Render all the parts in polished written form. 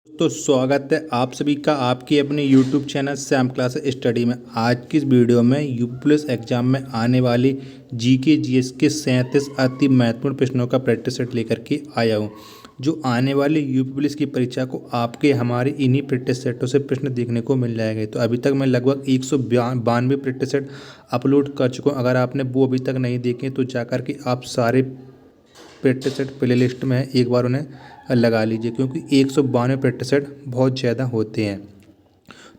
तो स्वागत है आप सभी का आपकी अपने YouTube channel Shyam class study में। आज की इस वीडियो में यूपी पुलिस एग्जाम में आने वाली जीके जीएस के 37 अति महत्वपूर्ण प्रश्नों का प्रैक्टिस सेट लेकर के आया हूं, जो आने वाली यूपी पुलिस की परीक्षा को आपके हमारे इन्हीं प्रैक्टिस सेटों से प्रश्न देखने को मिल जाएंगे। तो अभी तक मैं लगभग 192 प्रैक्टिस सेट अपलोड कर चुका हूँ। अगर आपने वो अभी तक नहीं देखे तो जाकर के आप सारे प्रैक्टिस सेट प्ले लिस्ट में है, एक बार उन्हें लगा लीजिए, क्योंकि 192 प्रैक्टिस सेट बहुत ज़्यादा होते हैं।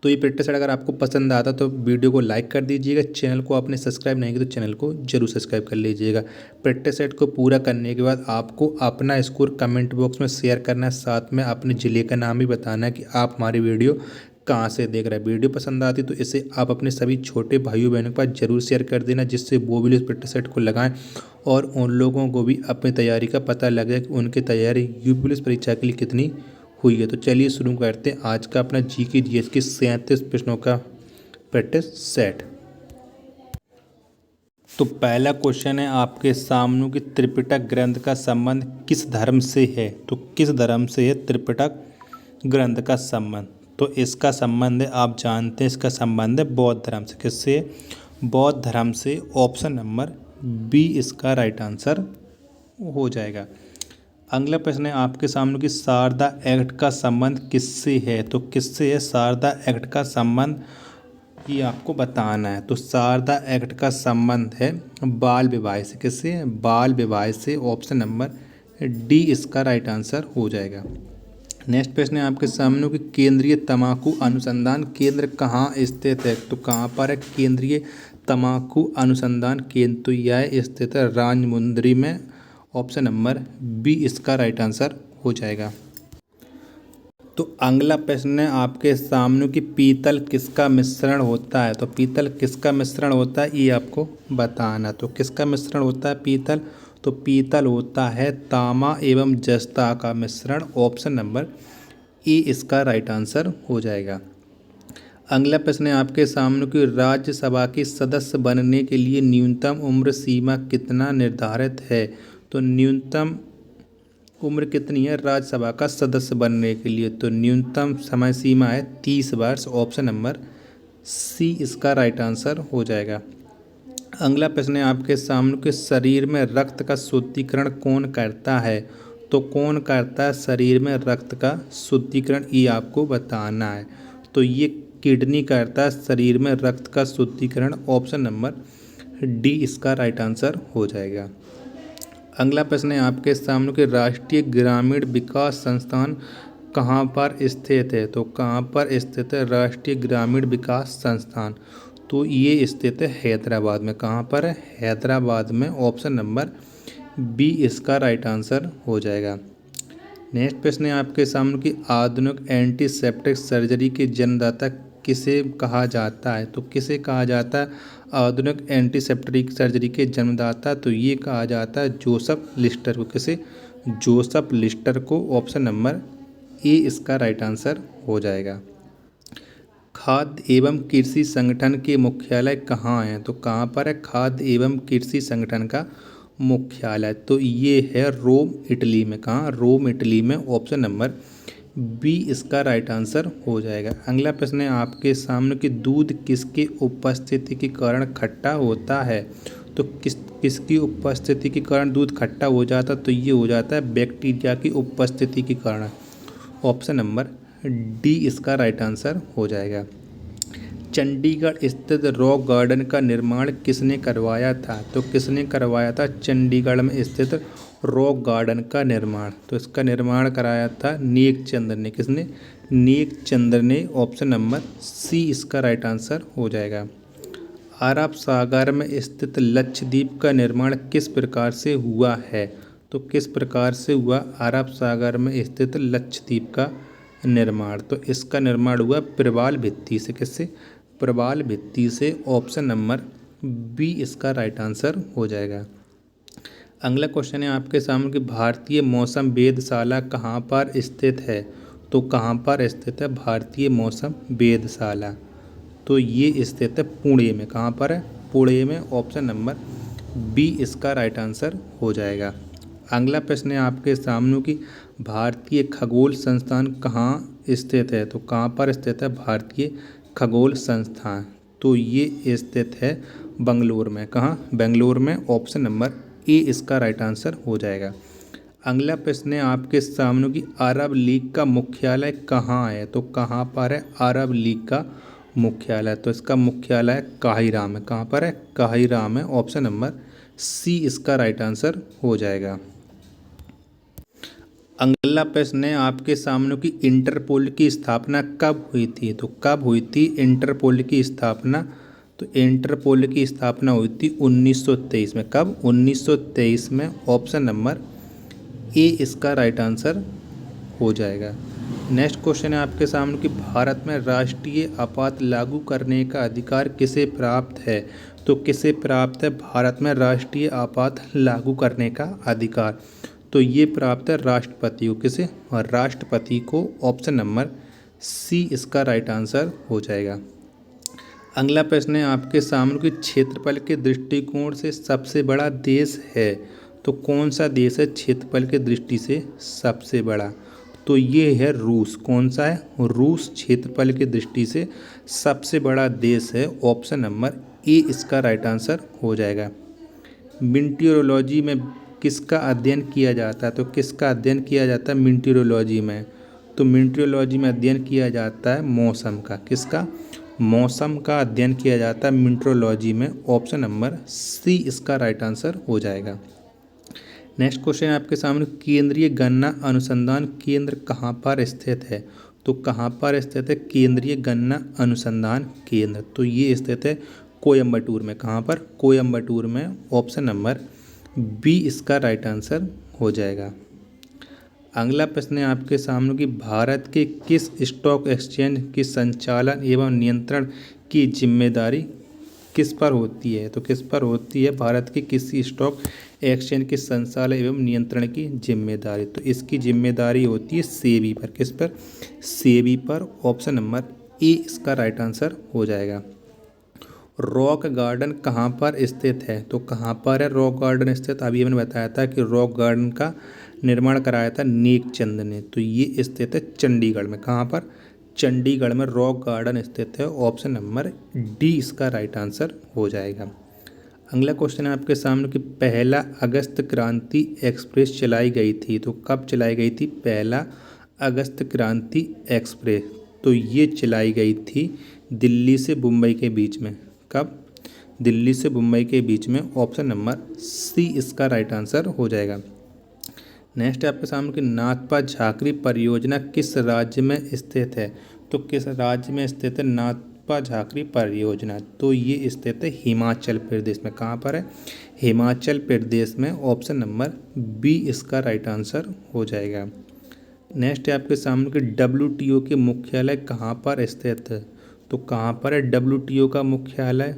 तो ये प्रैक्टिस सेट अगर आपको पसंद आता तो वीडियो को लाइक कर दीजिएगा। चैनल को आपने सब्सक्राइब नहीं किया तो चैनल को जरूर सब्सक्राइब कर लीजिएगा। प्रैक्टिस सेट को पूरा करने के बाद आपको अपना स्कोर कमेंट बॉक्स में शेयर करना है, साथ में अपने ज़िले का नाम भी बताना है कि आप हमारी वीडियो कहाँ से देख रहे हैं। वीडियो पसंद आती तो इसे आप अपने सभी छोटे भाइयों बहनों के पास जरूर शेयर कर देना, जिससे वो भी इस प्रैक्टिस सेट को लगाएं और उन लोगों को भी अपनी तैयारी का पता लगे कि उनकी तैयारी यूपी पुलिस परीक्षा के लिए कितनी हुई है। तो चलिए शुरू करते हैं आज का अपना जीके जीएस के 37 प्रश्नों का प्रैक्टिस सेट। तो पहला क्वेश्चन है आपके सामने कि त्रिपिटक ग्रंथ का संबंध किस धर्म से है। तो किस धर्म से है त्रिपिटक ग्रंथ का संबंध? तो इसका संबंध है, आप जानते हैं इसका संबंध है बौद्ध धर्म से। किससे? बौद्ध धर्म से। ऑप्शन नंबर बी इसका राइट आंसर हो जाएगा। अगला प्रश्न है आपके सामने कि शारदा एक्ट का संबंध किससे है। तो किससे है शारदा एक्ट का संबंध, ये आपको बताना है। तो शारदा एक्ट का संबंध है बाल विवाह से। किससे? बाल विवाह से। ऑप्शन नंबर डी इसका राइट आंसर हो जाएगा। नेक्स्ट प्रश्न है आपके सामने कि केंद्रीय तंबाकू अनुसंधान केंद्र कहाँ स्थित है। तो कहाँ पर है केंद्रीय तंबाकू अनुसंधान केंद्र? तो यह स्थित है राजमुंदरी में। ऑप्शन नंबर बी इसका राइट आंसर हो जाएगा। तो अगला प्रश्न है आपके सामने कि पीतल किसका मिश्रण होता है। तो पीतल किसका मिश्रण होता है, ये आपको बताना। तो किसका मिश्रण होता है पीतल? तो पीतल होता है तांबा एवं जस्ता का मिश्रण। ऑप्शन नंबर ए इसका राइट आंसर हो जाएगा। अगला प्रश्न है आपके सामने कि राज्यसभा के सदस्य बनने के लिए न्यूनतम उम्र सीमा कितना निर्धारित है। तो न्यूनतम उम्र कितनी है राज्यसभा का सदस्य बनने के लिए? तो न्यूनतम समय सीमा है 30 वर्ष। ऑप्शन नंबर सी इसका राइट आंसर हो जाएगा। अगला प्रश्न है आपके सामने कि शरीर में रक्त का शुद्धिकरण कौन करता है। तो कौन करता है शरीर में रक्त का शुद्धिकरण, ये आपको बताना है। तो ये किडनी करता है शरीर में रक्त का शुद्धिकरण। ऑप्शन नंबर डी इसका राइट आंसर हो जाएगा। अगला प्रश्न है आपके सामने कि राष्ट्रीय ग्रामीण विकास संस्थान कहाँ पर स्थित है। तो कहाँ पर स्थित है राष्ट्रीय ग्रामीण विकास संस्थान? तो ये स्थित है हैदराबाद में। कहाँ पर है? हैदराबाद में। ऑप्शन नंबर बी इसका राइट आंसर हो जाएगा। नेक्स्ट प्रश्न है आपके सामने कि आधुनिक एंटीसेप्टिक सर्जरी के जन्मदाता किसे कहा जाता है। तो किसे कहा जाता है आधुनिक एंटीसेप्टिक सर्जरी के जन्मदाता? तो ये कहा जाता है जोसेफ लिस्टर को। किसे? जोसेफ लिस्टर को। ऑप्शन नंबर ए इसका राइट आंसर हो जाएगा। खाद्य एवं कृषि संगठन के मुख्यालय कहाँ हैं। तो कहाँ पर है खाद्य एवं कृषि संगठन का मुख्यालय? तो ये है रोम इटली में। कहाँ? रोम इटली में। ऑप्शन नंबर बी इसका राइट आंसर हो जाएगा। अगला प्रश्न है आपके सामने कि दूध किसकी उपस्थिति के कारण खट्टा होता है। तो किसकी उपस्थिति के कारण दूध खट्टा हो जाता? तो ये हो जाता है बैक्टीरिया की उपस्थिति के कारण। ऑप्शन नंबर डी इसका राइट आंसर हो जाएगा। चंडीगढ़ स्थित रॉक गार्डन का निर्माण किसने करवाया था। तो किसने करवाया था चंडीगढ़ में स्थित रॉक गार्डन का निर्माण? तो इसका निर्माण कराया था नेक चंद्र ने। किसने? नेक चंद्र ने। ऑप्शन नंबर सी इसका राइट आंसर हो जाएगा। अरब सागर में स्थित लक्षद्वीप का निर्माण किस प्रकार से हुआ है। तो किस प्रकार से हुआ अरब सागर में स्थित लक्षद्वीप का निर्माण? तो इसका निर्माण हुआ प्रवाल भित्ति से। किससे? प्रवाल भित्ति से। ऑप्शन नंबर बी इसका राइट आंसर हो जाएगा। अगला क्वेश्चन है आपके सामने कि भारतीय मौसम वेधशाला कहाँ पर स्थित है। तो कहाँ पर स्थित है भारतीय मौसम वेधशाला? तो ये स्थित है पुणे में। कहाँ पर है? पुणे में। ऑप्शन नंबर बी इसका राइट आंसर हो जाएगा। अगला प्रश्न है आपके सामने कि भारतीय खगोल संस्थान कहाँ स्थित है? तो कहाँ पर स्थित है? भारतीय खगोल संस्थान। तो ये स्थित है बेंगलुरु में। कहाँ? बेंगलुरु में। ऑप्शन नंबर ए इसका राइट आंसर हो जाएगा। अगला प्रश्न है आपके सामने कि अरब लीग का मुख्यालय कहाँ है? तो कहाँ पर है अरब लीग का मुख्यालय? तो इसका मुख्यालय काहिरा में। कहाँ पर है? काहिरा में। ऑप्शन नंबर सी इसका राइट आंसर हो जाएगा। अगला प्रश्न है आपके सामने कि इंटरपोल की स्थापना कब हुई थी? तो कब हुई थी इंटरपोल की स्थापना? तो इंटरपोल की स्थापना हुई थी 1923 में। कब? 1923 में। ऑप्शन नंबर ए इसका राइट आंसर हो जाएगा। नेक्स्ट क्वेश्चन है आपके सामने कि भारत में राष्ट्रीय आपात लागू करने का अधिकार किसे प्राप्त है? तो किसे प्राप्त है भारत में राष्ट्रीय आपात लागू करने का अधिकार? तो ये प्राप्त है राष्ट्रपति को। किसे? और राष्ट्रपति को। ऑप्शन नंबर सी इसका राइट आंसर हो जाएगा। अगला प्रश्न है आपके सामने कि क्षेत्रफल के दृष्टिकोण से सबसे बड़ा देश है? तो कौन सा देश है क्षेत्रफल के दृष्टि से सबसे बड़ा? तो ये है रूस। कौन सा है? रूस क्षेत्रफल की दृष्टि से सबसे बड़ा देश है। ऑप्शन नंबर ए इसका राइट आंसर हो जाएगा। मीटियोरोलॉजी में किसका अध्ययन किया जाता है? तो किसका अध्ययन किया जाता है मीटियोरोलॉजी में? तो मीटियोरोलॉजी में अध्ययन किया जाता है मौसम का। किसका? मौसम का अध्ययन किया जाता है मीटियोरोलॉजी में। ऑप्शन नंबर सी इसका राइट आंसर हो जाएगा। नेक्स्ट क्वेश्चन है आपके सामने केंद्रीय गन्ना अनुसंधान केंद्र कहाँ पर स्थित है? तो कहाँ पर स्थित है केंद्रीय गन्ना अनुसंधान केंद्र? तो ये स्थित है कोयम्बटूर में। कहाँ पर? कोयम्बटूर में। ऑप्शन नंबर बी इसका राइट आंसर हो जाएगा। अगला प्रश्न है आपके सामने कि भारत के किस स्टॉक एक्सचेंज की संचालन एवं नियंत्रण की जिम्मेदारी किस पर होती है? तो किस पर होती है भारत के किसी स्टॉक एक्सचेंज के संचालन एवं नियंत्रण की जिम्मेदारी? तो इसकी जिम्मेदारी होती है सेबी पर। किस पर? सेबी पर। ऑप्शन नंबर ए इसका राइट आंसर हो जाएगा। रॉक गार्डन कहाँ पर स्थित है? तो कहाँ पर है रॉक गार्डन स्थित? अभी मैंने बताया था कि रॉक गार्डन का निर्माण कराया था नेकचंद ने। तो ये स्थित है चंडीगढ़ में। कहाँ पर? चंडीगढ़ में रॉक गार्डन स्थित है। ऑप्शन नंबर डी इसका राइट आंसर हो जाएगा। अगला क्वेश्चन है आपके सामने कि पहला अगस्त क्रांति एक्सप्रेस चलाई गई थी। तो कब चलाई गई थी पहला अगस्त क्रांति एक्सप्रेस? तो ये चलाई गई थी दिल्ली से मुंबई के बीच में। कब? दिल्ली से मुंबई के बीच में। ऑप्शन नंबर सी इसका राइट आंसर हो जाएगा। नेक्स्ट है आपके सामने कि नाथपा झाकरी परियोजना किस राज्य में स्थित है? तो किस राज्य में स्थित है नाथपा झाकरी परियोजना? तो ये स्थित है हिमाचल प्रदेश में। कहाँ पर है? हिमाचल प्रदेश में। ऑप्शन नंबर बी इसका राइट आंसर हो जाएगा। नेक्स्ट है आपके सामने कि WTO के मुख्यालय कहाँ पर स्थित है? तो कहाँ पर है WTO का मुख्यालय?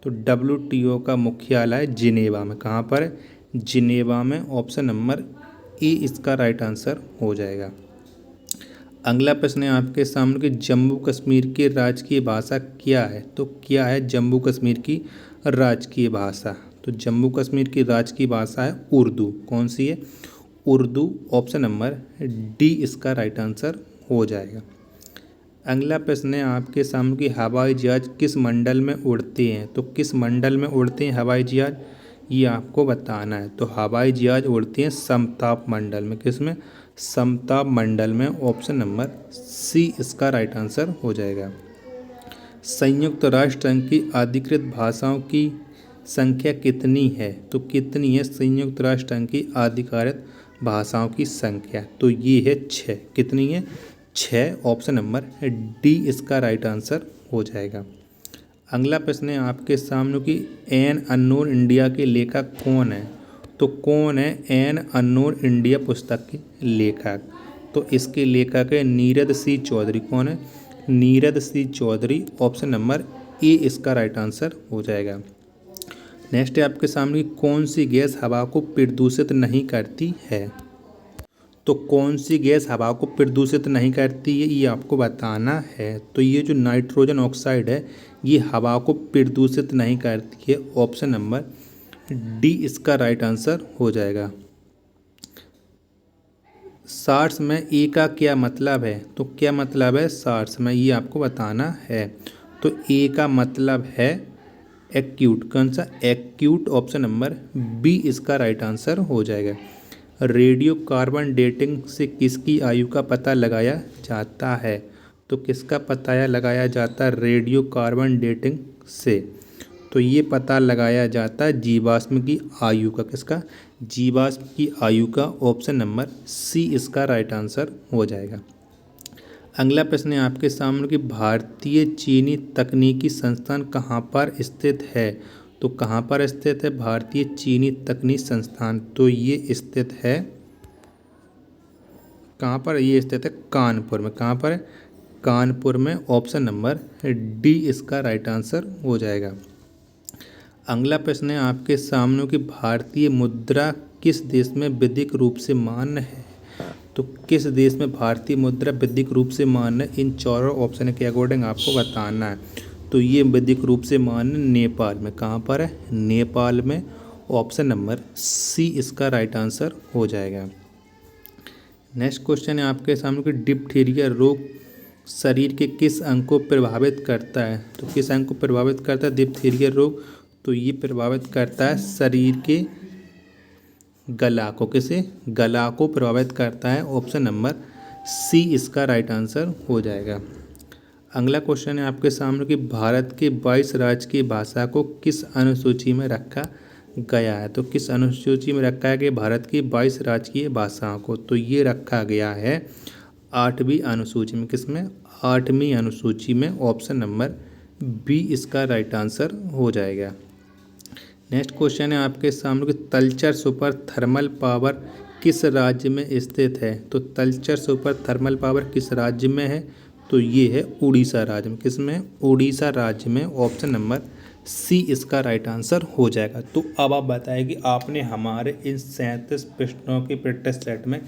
तो WTO का मुख्यालय जिनेवा में। कहाँ पर है? जिनेवा में। ऑप्शन नंबर ए इसका राइट आंसर हो जाएगा। अगला प्रश्न है आपके सामने कि जम्मू कश्मीर की राजकीय भाषा क्या है? तो क्या है जम्मू कश्मीर की राजकीय भाषा? तो जम्मू कश्मीर की राजकीय भाषा है उर्दू। कौन सी है? उर्दू। ऑप्शन नंबर डी इसका राइट आंसर हो जाएगा। अगला प्रश्न है आपके सामने कि हवाई जहाज किस मंडल में उड़ते हैं? तो किस मंडल में उड़ते हैं हवाई जहाज? ये आपको बताना है। तो हवाई जहाज उड़ते हैं समताप मंडल में। किस में? समताप मंडल में। ऑप्शन नंबर सी इसका राइट आंसर हो जाएगा। संयुक्त राष्ट्र संघ की अधिकृत भाषाओं की संख्या कितनी है? तो कितनी है संयुक्त राष्ट्र संघ की आधिकारिक भाषाओं की संख्या? तो ये है 6। कितनी है? 6। ऑप्शन नंबर डी इसका राइट आंसर हो जाएगा। अगला प्रश्न है आपके सामने कि एन अननोन इंडिया के लेखक कौन है? तो कौन है एन अननोन इंडिया पुस्तक के लेखक? तो इसके लेखक है नीरद सी चौधरी। कौन है? नीरद सी चौधरी। ऑप्शन नंबर ए इसका राइट आंसर हो जाएगा। नेक्स्ट है आपके सामने कौन सी गैस हवा को प्रदूषित नहीं करती है? तो कौन सी गैस हवा को प्रदूषित नहीं करती है ये आपको बताना है। तो ये जो नाइट्रोजन ऑक्साइड है ये हवा को प्रदूषित नहीं करती है। ऑप्शन नंबर डी इसका राइट आंसर हो जाएगा। शॉर्ट्स में ए का क्या मतलब है, तो क्या मतलब है शॉर्ट्स में, ये आपको बताना है। तो ए का मतलब है एक्यूट, कौन सा एक्यूट, ऑप्शन नंबर बी इसका राइट आंसर हो जाएगा। रेडियो कार्बन डेटिंग से किसकी आयु का पता लगाया जाता है, तो किसका पता लगाया जाता है रेडियो कार्बन डेटिंग से, तो ये पता लगाया जाता है जीवाश्म की आयु का, किसका, जीवाश्म की आयु का, ऑप्शन नंबर सी इसका राइट आंसर हो जाएगा। अगला प्रश्न है आपके सामने कि भारतीय चीनी तकनीकी संस्थान कहाँ पर स्थित है, तो कहाँ पर स्थित है भारतीय चीनी तकनीकी संस्थान, तो ये स्थित है कहाँ पर, ये स्थित है कानपुर में, कहाँ पर है कानपुर में, ऑप्शन नंबर डी इसका राइट आंसर हो जाएगा। अगला प्रश्न है आपके सामने कि भारतीय मुद्रा किस देश में विधिक रूप से मान्य है, तो किस देश में भारतीय मुद्रा विधिक रूप से मान्य है, इन चारों ऑप्शन के अकॉर्डिंग आपको बताना है। तो ये विधिक रूप से मान्य नेपाल में, कहाँ पर है नेपाल में, ऑप्शन नंबर सी इसका राइट आंसर हो जाएगा। नेक्स्ट क्वेश्चन है आपके सामने कि डिप्थीरिया रोग शरीर के किस अंग को प्रभावित करता है, तो किस अंग को प्रभावित करता है डिप्थीरिया रोग, तो ये प्रभावित करता है शरीर के गला को, किसे, गला को प्रभावित करता है, ऑप्शन नंबर सी इसका राइट आंसर हो जाएगा। अगला क्वेश्चन है आपके सामने कि भारत के 22 राजकीय भाषा को किस अनुसूची में रखा गया है, तो किस अनुसूची में रखा है कि भारत की 22 राजकीय भाषाओं को, तो ये रखा गया है 8वीं अनुसूची में, किसमें 8वीं अनुसूची में, ऑप्शन नंबर बी इसका राइट आंसर हो जाएगा। नेक्स्ट क्वेश्चन है आपके सामने कि तलचर सुपर थर्मल पावर किस राज्य में स्थित है, तो तलचर सुपर थर्मल पावर किस राज्य में है, तो ये है उड़ीसा राज्य में, किसमें, उड़ीसा राज्य में, ऑप्शन नंबर सी इसका राइट आंसर हो जाएगा। तो अब आप बताएं कि आपने हमारे इन 37 प्रश्नों के प्रैक्टिस सेट में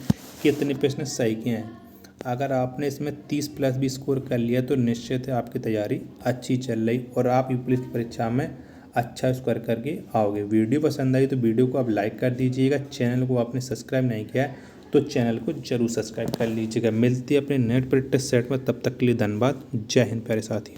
कितने प्रश्न सही किए हैं। अगर आपने इसमें 30 प्लस भी स्कोर कर लिया तो निश्चित है आपकी तैयारी अच्छी चल रही और आप यूपीएससी की परीक्षा में अच्छा स्कोर करके आओगे। वीडियो पसंद आई तो वीडियो को आप लाइक कर दीजिएगा। चैनल को आपने सब्सक्राइब नहीं किया है तो चैनल को जरूर सब्सक्राइब कर लीजिएगा। मिलती है अपने नेट प्रैक्टिस सेट में, तब तक के लिए धन्यवाद। जय हिंद प्यारे साथी।